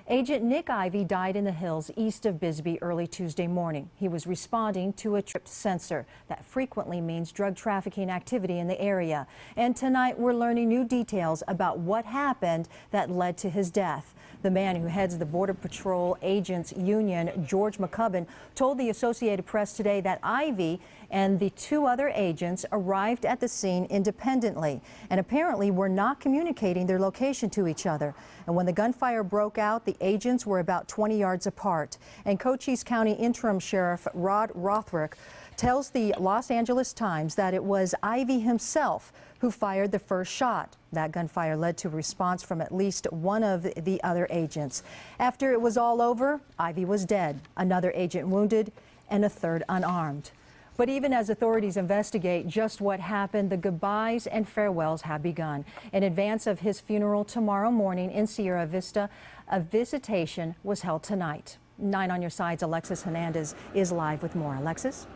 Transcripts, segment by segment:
Agent Nick Ivy died in the hills east of Bisbee early Tuesday morning. He was responding to a trip sensor. That frequently means drug trafficking activity in the area. And tonight we're learning new details about what happened that led to his death. The man who heads the Border Patrol Agents Union, George McCubbin, told the Associated Press today that Ivy and the two other agents arrived at the scene independently and apparently were not communicating their location to each other. And when the gunfire broke out, the agents were about 20 yards apart. And Cochise County Interim Sheriff Rod Rothrick tells the Los Angeles Times that it was Ivy himself who fired the first shot. That gunfire led to a response from at least one of the other agents. After it was all over, Ivy was dead, another agent wounded, and a third unarmed. But even as authorities investigate just what happened, the goodbyes and farewells have begun. In advance of his funeral tomorrow morning in Sierra Vista, a visitation was held tonight. 9 on your side's Alexis Hernandez is live with more. Alexis?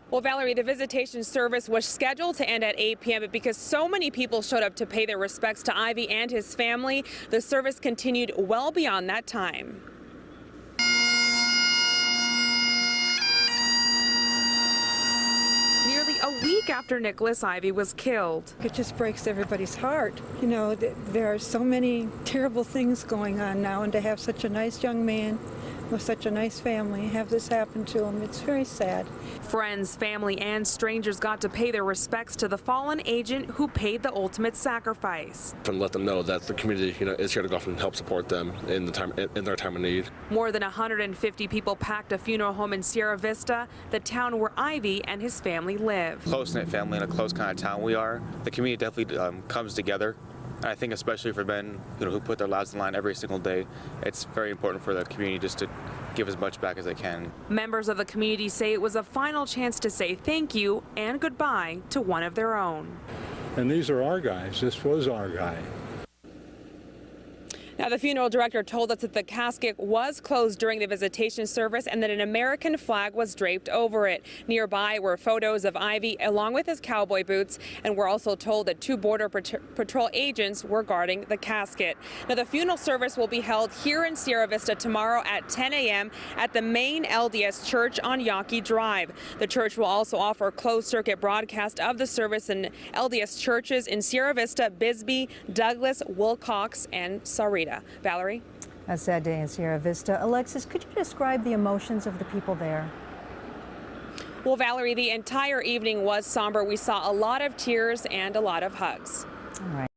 Well, Valerie, the visitation service was scheduled to end at 8 p.m., but because so many people showed up to pay their respects to Ivy and his family, the service continued well beyond that time. Nearly a week after Nicholas Ivy was killed. It just breaks everybody's heart. You know, there are so many terrible things going on now, and to have such a nice young man with such a nice family have this happen to him, it's very sad. Friends, family, and strangers got to pay their respects to the fallen agent who paid the ultimate sacrifice. And let them know that the community, is here to go off and help support them in their time of need. More than 150 people packed a funeral home in Sierra Vista, the town where Ivy and his family live. Close-knit family in a close kind of town we are. The community definitely comes together. And I think especially for men who put their lives on the line every single day, it's very important for the community just to give as much back as they can. Members of the community say it was a final chance to say thank you and goodbye to one of their own. And these are our guys. This was our guy. Now, the funeral director told us that the casket was closed during the visitation service and that an American flag was draped over it. Nearby were photos of Ivy along with his cowboy boots, and we're also told that 2 Border Patrol agents were guarding the casket. Now, the funeral service will be held here in Sierra Vista tomorrow at 10 a.m. at the main LDS Church on Yawkey Drive. The church will also offer a closed-circuit broadcast of the service in LDS churches in Sierra Vista, Bisbee, Douglas, Wilcox, and Sarita. Valerie? A sad day in Sierra Vista. Alexis, could you describe the emotions of the people there? Well, Valerie, the entire evening was somber. We saw a lot of tears and a lot of hugs. All right.